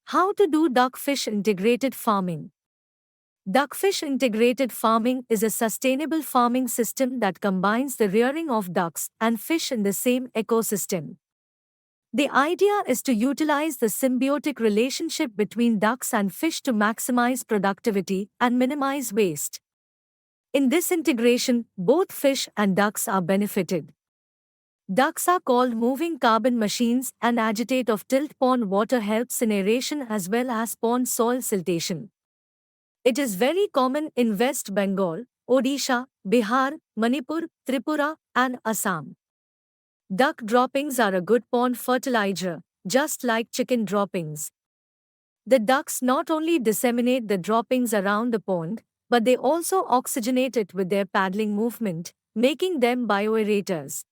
How to do duckfish integrated farming. Duckfish integrated farming is a sustainable farming system that combines the rearing of ducks and fish in the same ecosystem. The idea is to utilize the symbiotic relationship between ducks and fish to maximize productivity and minimize waste. In this integration, both fish and ducks are benefited. Ducks are called moving carbon machines, and agitate of tilt pond water helps in aeration as well as pond soil siltation. It is very common in West Bengal, Odisha, Bihar, Manipur, Tripura, and Assam. Duck droppings are a good pond fertilizer, just like chicken droppings. The ducks not only disseminate the droppings around the pond, but they also oxygenate it with their paddling movement, making them bioaerators.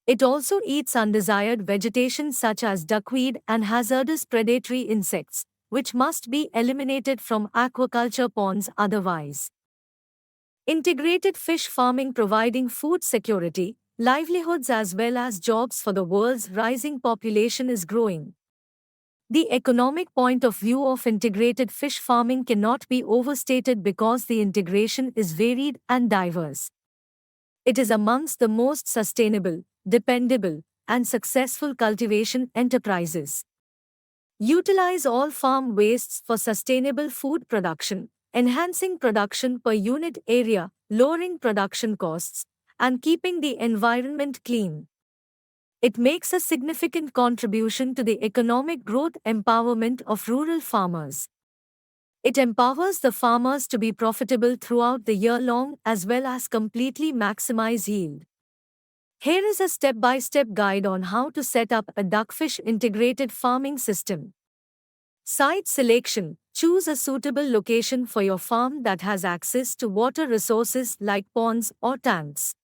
It also eats undesired vegetation such as duckweed and hazardous predatory insects, which must be eliminated from aquaculture ponds otherwise. Integrated fish farming providing food security, livelihoods as well as jobs for the world's rising population is growing. The economic point of view of integrated fish farming cannot be overstated because the integration is varied and diverse. It is amongst the most sustainable, dependable, and successful cultivation enterprises. Utilize all farm wastes for sustainable food production, enhancing production per unit area, lowering production costs, and keeping the environment clean. It makes a significant contribution to the economic growth empowerment of rural farmers. It empowers the farmers to be profitable throughout the year long as well as completely maximize yield. Here is a step-by-step guide on how to set up a duckfish integrated farming system. Site selection. Choose a suitable location for your farm that has access to water resources like ponds or tanks.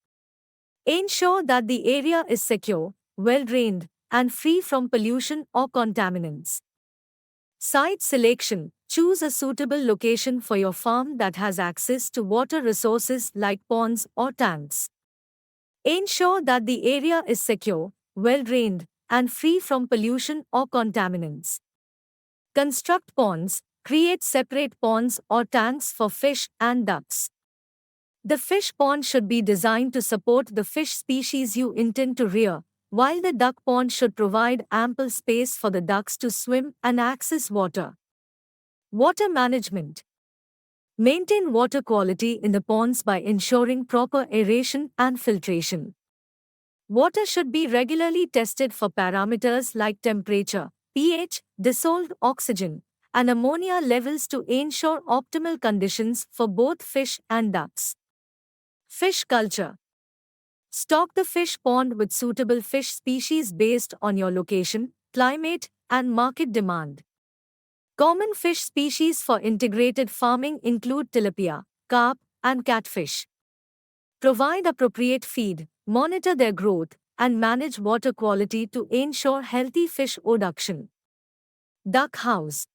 Ensure that the area is secure, well-drained, and free from pollution or contaminants. Site selection. Choose a suitable location for your farm that has access to water resources like ponds or tanks. Ensure that the area is secure, well-drained, and free from pollution or contaminants. Construct ponds. Create separate ponds or tanks for fish and ducks. The fish pond should be designed to support the fish species you intend to rear, while the duck pond should provide ample space for the ducks to swim and access water. Water management. Maintain water quality in the ponds by ensuring proper aeration and filtration. Water should be regularly tested for parameters like temperature, pH, dissolved oxygen, and ammonia levels to ensure optimal conditions for both fish and ducks. Fish culture. Stock the fish pond with suitable fish species based on your location, climate, and market demand. Common fish species for integrated farming include tilapia, carp, and catfish. Provide appropriate feed, monitor their growth, and manage water quality to ensure healthy fish production. Duck house.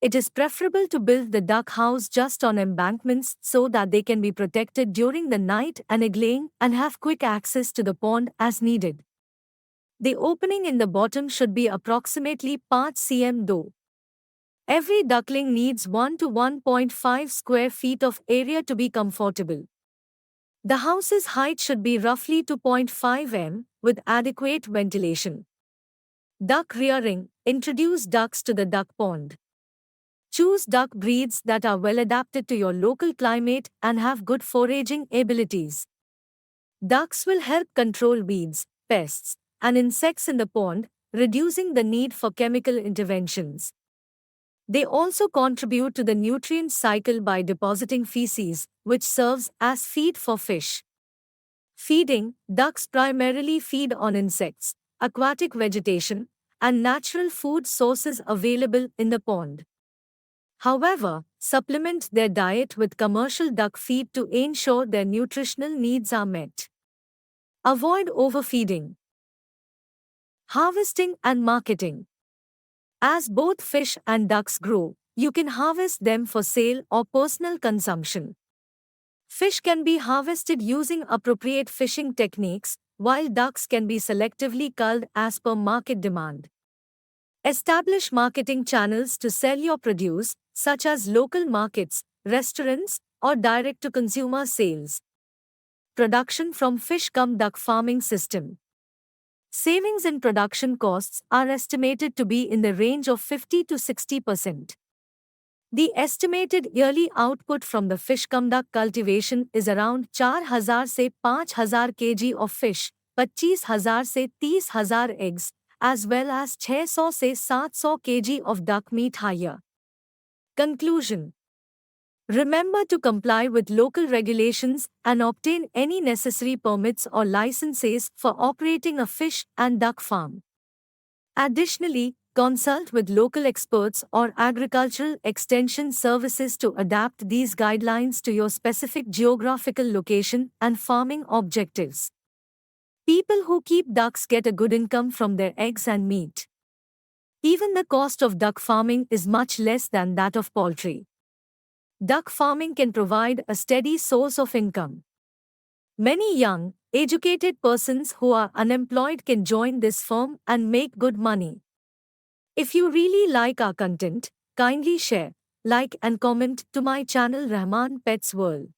It is preferable to build the duck house just on embankments so that they can be protected during the night and egg-laying and have quick access to the pond as needed. The opening in the bottom should be approximately 5 cm though. Every duckling needs 1 to 1.5 square feet of area to be comfortable. The house's height should be roughly 2.5 m, with adequate ventilation. Duck rearing. Introduce ducks to the duck pond. Choose duck breeds that are well adapted to your local climate and have good foraging abilities. Ducks will help control weeds, pests, and insects in the pond, reducing the need for chemical interventions. They also contribute to the nutrient cycle by depositing feces, which serves as feed for fish. Feeding. Ducks primarily feed on insects, aquatic vegetation, and natural food sources available in the pond. However, supplement their diet with commercial duck feed to ensure their nutritional needs are met. Avoid overfeeding. Harvesting and marketing. As both fish and ducks grow, you can harvest them for sale or personal consumption. Fish can be harvested using appropriate fishing techniques, while ducks can be selectively culled as per market demand. Establish marketing channels to sell your produce, such as local markets, restaurants, or direct-to-consumer sales. Production from fish-cum-duck farming system. Savings in production costs are estimated to be in the range of 50 to 60%. The estimated yearly output from the fish-cum-duck cultivation is around 4,000 से 5,000 kg of fish, 25,000 से 30,000 eggs, as well as 600 से 700 kg of duck meat higher. Conclusion. Remember to comply with local regulations and obtain any necessary permits or licenses for operating a fish and duck farm. Additionally, consult with local experts or agricultural extension services to adapt these guidelines to your specific geographical location and farming objectives. People who keep ducks get a good income from their eggs and meat. Even the cost of duck farming is much less than that of poultry. Duck farming can provide a steady source of income. Many young, educated persons who are unemployed can join this firm and make good money. If you really like our content, kindly share, like and comment to my channel Rahaman Pets World.